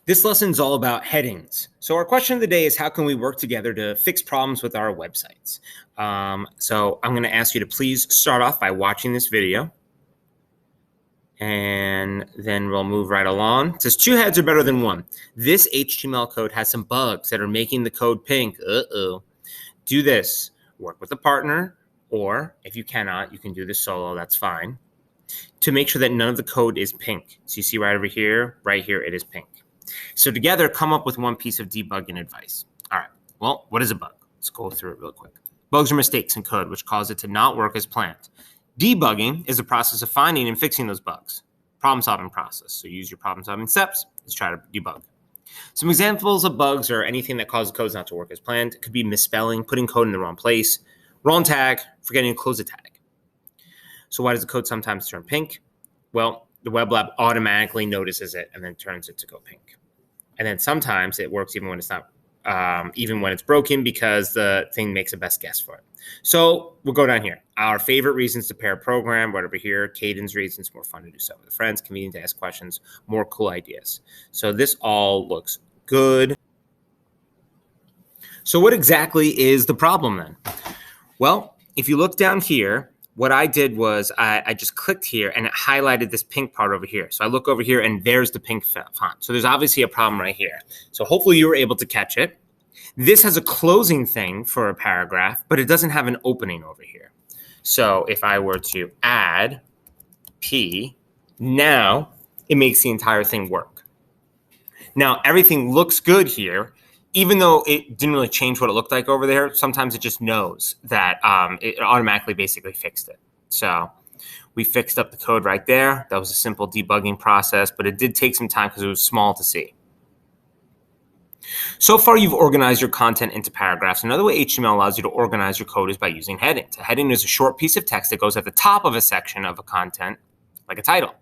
This lesson is all about headings. So our question of the day is, how can we work together to fix problems with our websites? So I'm going to ask you to please start off by watching this video. And then we'll move right along. It says 2 heads are better than 1. This HTML code has some bugs that are making the code pink. Do this. Work with a partner, or if you cannot, you can do this solo. That's fine. To make sure that none of the code is pink. So you see right here, it is pink. So together, come up with one piece of debugging advice. All right, well, what is a bug? Let's go through it real quick. Bugs are mistakes in code which cause it to not work as planned. Debugging is the process of finding and fixing those bugs. Problem-solving process. So use your problem-solving steps. Let's try to debug. Some examples of bugs are anything that causes codes not to work as planned. It could be misspelling, putting code in the wrong place, wrong tag, forgetting to close a tag. So why does the code sometimes turn pink? Well, the web lab automatically notices it and then turns it to go pink. And then sometimes it works even when it's not, even when it's broken, because the thing makes a best guess for it. So we'll go down here. Our favorite reasons to pair a program, right over here. Caden's reasons, more fun to do stuff with friends, convenient to ask questions, more cool ideas. So this all looks good. So what exactly is the problem then? Well, if you look down here, what I did was I just clicked here and it highlighted this pink part over here. So I look over here and there's the pink font. So there's obviously a problem right here. So hopefully you were able to catch it. This has a closing thing for a paragraph, but it doesn't have an opening over here. So if I were to add P, now it makes the entire thing work. Now everything looks good here. Even though it didn't really change what it looked like over there, sometimes it just knows that it automatically basically fixed it. So we fixed up the code right there. That was a simple debugging process, but it did take some time because it was small to see. So far, you've organized your content into paragraphs. Another way HTML allows you to organize your code is by using headings. A heading is a short piece of text that goes at the top of a section of a content, like a title.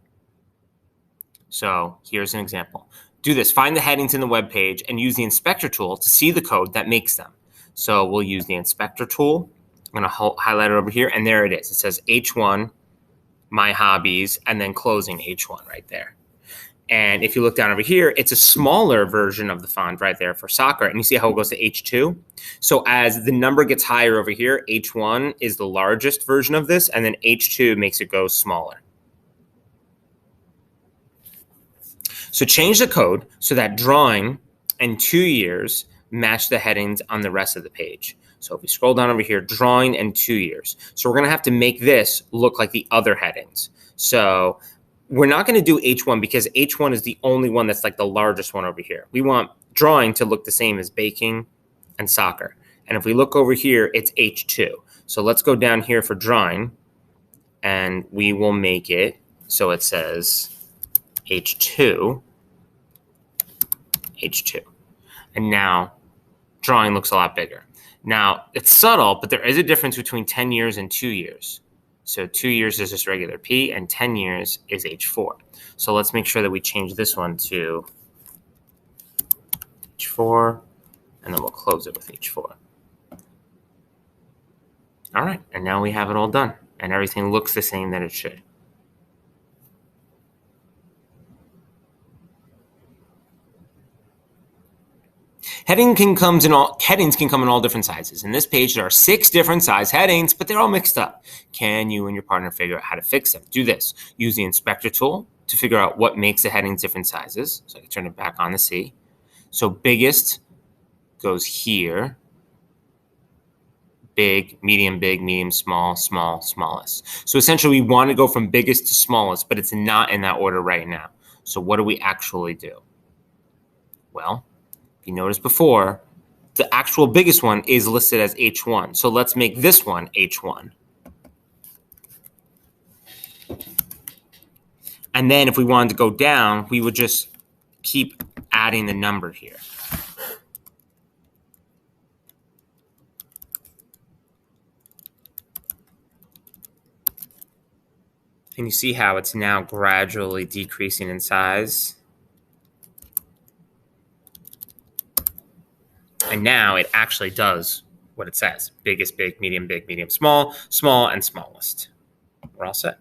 So here's an example. Do this. Find the headings in the web page and use the inspector tool to see the code that makes them. So we'll use the inspector tool. I'm going to highlight it over here, and there it is. It says H1, my hobbies, and then closing H1 right there. And if you look down over here, it's a smaller version of the font right there for soccer. And you see how it goes to H2? So as the number gets higher over here, H1 is the largest version of this, and then H2 makes it go smaller. So change the code so that drawing and 2 years match the headings on the rest of the page. So if we scroll down over here, drawing and 2 years. So we're going to have to make this look like the other headings. So we're not going to do H1 because H1 is the only one that's like the largest one over here. We want drawing to look the same as baking and soccer. And if we look over here, it's H2. So let's go down here for drawing, and we will make it so it says H2. H2. And now drawing looks a lot bigger. Now it's subtle, but there is a difference between 10 years and 2 years. So 2 years is just regular P and 10 years is H4. So let's make sure that we change this one to H4, and then we'll close it with H4. All right, and now we have it all done, and everything looks the same that it should. Headings can come in all different sizes. In this page, there are 6 different size headings, but they're all mixed up. Can you and your partner figure out how to fix them? Do this. Use the inspector tool to figure out what makes the headings different sizes. So I can turn it back on to see. So biggest goes here. Big, medium, small, small, smallest. So essentially, we want to go from biggest to smallest, but it's not in that order right now. So what do we actually do? Well, you noticed before, the actual biggest one is listed as H1. So let's make this one H1. And then if we wanted to go down, we would just keep adding the number here. And you see how it's now gradually decreasing in size. And now it actually does what it says. Biggest, big, medium, small, small, and smallest. We're all set.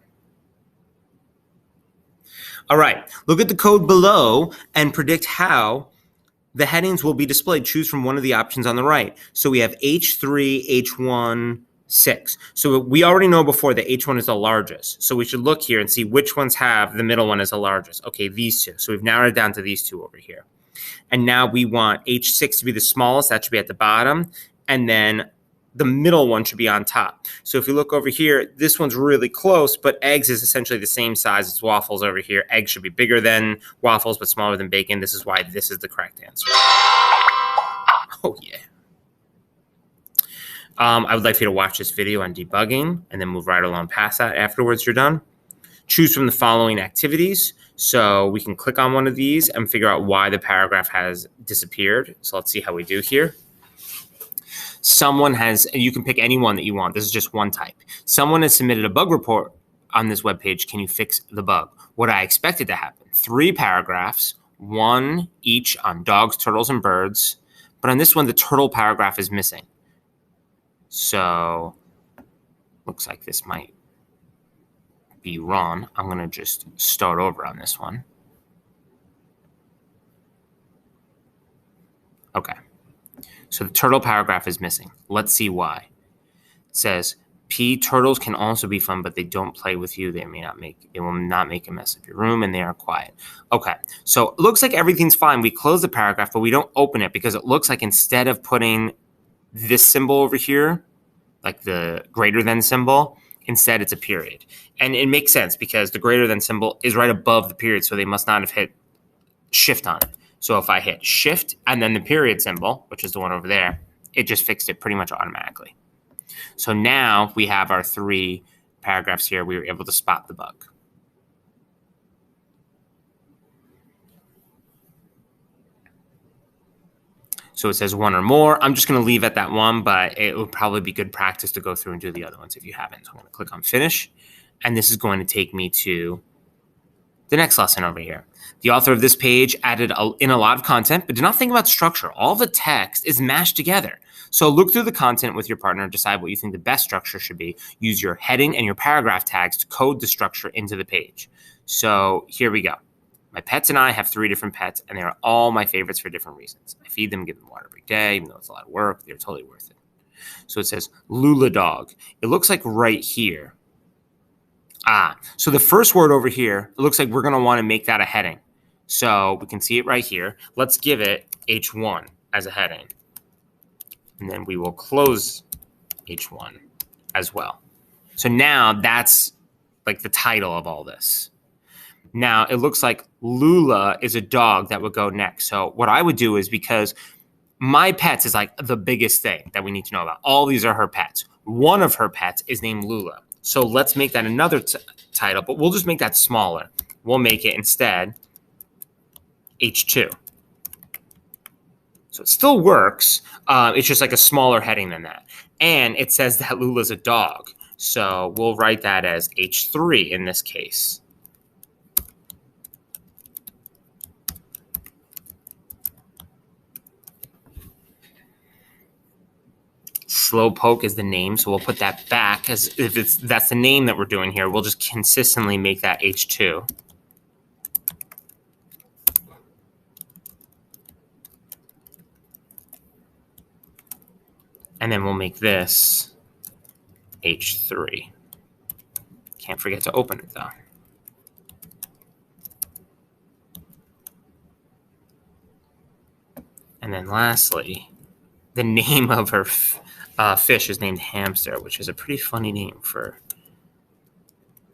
All right, look at the code below and predict how the headings will be displayed. Choose from one of the options on the right. So we have H3, H1, 6. So we already know before that H1 is the largest. So we should look here and see which ones have the middle one as the largest. Okay, these two. So we've narrowed it down to these two over here. And now we want H6 to be the smallest. That should be at the bottom. And then the middle one should be on top. So if you look over here, this one's really close, but eggs is essentially the same size as waffles over here. Eggs should be bigger than waffles, but smaller than bacon. This is why this is the correct answer. Oh, yeah. I would like for you to watch this video on debugging and then move right along past that afterwards you're done. Choose from the following activities. So we can click on one of these and figure out why the paragraph has disappeared. So let's see how we do here. Someone has, and you can pick any one that you want. This is just one type. Someone has submitted a bug report on this webpage. Can you fix the bug? What I expected to happen, 3 paragraphs, 1 each on dogs, turtles, and birds. But on this one, the turtle paragraph is missing. So looks like this might be wrong. I'm going to just start over on this one. Okay. So the turtle paragraph is missing. Let's see why. It says, P, turtles can also be fun, but they don't play with you. They will not make a mess of your room, and they are quiet. Okay, so it looks like everything's fine. We close the paragraph, but we don't open it because it looks like instead of putting this symbol over here, like the greater than symbol, instead it's a period. And it makes sense because the greater than symbol is right above the period, so they must not have hit shift on it. So if I hit shift and then the period symbol, which is the one over there, it just fixed it pretty much automatically. So now we have our 3 paragraphs here. We were able to spot the bug. So it says 1 or more. I'm just going to leave at that 1, but it would probably be good practice to go through and do the other ones if you haven't. So I'm going to click on finish. And this is going to take me to the next lesson over here. The author of this page added in a lot of content, but do not think about structure. All the text is mashed together. So look through the content with your partner and decide what you think the best structure should be. Use your heading and your paragraph tags to code the structure into the page. So here we go. My pets and I have 3 different pets, and they're all my favorites for different reasons. I feed them, give them water every day, even though it's a lot of work. They're totally worth it. So it says Lula dog. It looks like right here. So the first word over here, it looks like we're going to want to make that a heading. So we can see it right here. Let's give it H1 as a heading. And then we will close H1 as well. So now that's like the title of all this. Now it looks like Lula is a dog that would go next. So what I would do is, because my pets is like the biggest thing that we need to know about. All these are her pets. One of her pets is named Lula. So let's make that another title, but we'll just make that smaller. We'll make it instead H2. So it still works. It's just like a smaller heading than that. And it says that Lula's a dog. So we'll write that as H3 in this case. Slowpoke is the name, so we'll put that back as if that's the name that we're doing here. We'll just consistently make that H2. And then we'll make this H3. Can't forget to open it though. And then lastly, the name of her fish is named Hamster, which is a pretty funny name for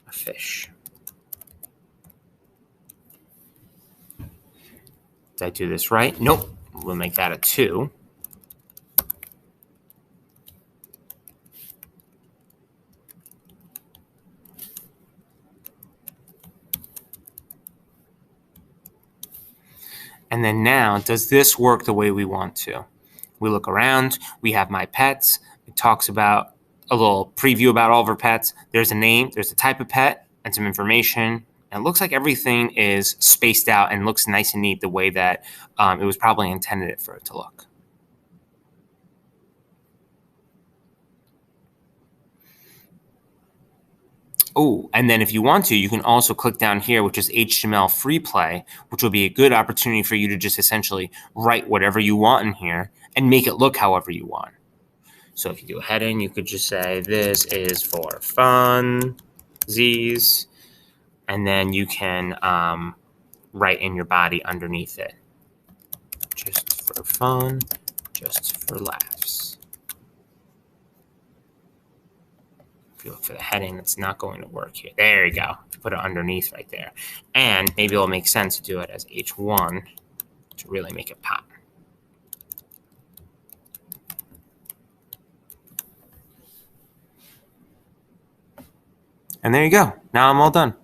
a fish. Did I do this right? Nope. We'll make that a 2. And then now, does this work the way we want to? We look around, we have my pets. It talks about a little preview about all of our pets. There's a name, there's a type of pet, and some information. And it looks like everything is spaced out and looks nice and neat the way that it was probably intended for it to look. Oh, and then if you want to, you can also click down here, which is HTML free play, which will be a good opportunity for you to just essentially write whatever you want in here and make it look however you want. So if you do a heading, you could just say, this is for fun, Z's, and then you can write in your body underneath it. Just for fun, just for laughs. If you look for the heading, it's not going to work here. There you go. Put it underneath right there. And maybe it'll make sense to do it as H1 to really make it pop. And there you go. Now I'm all done.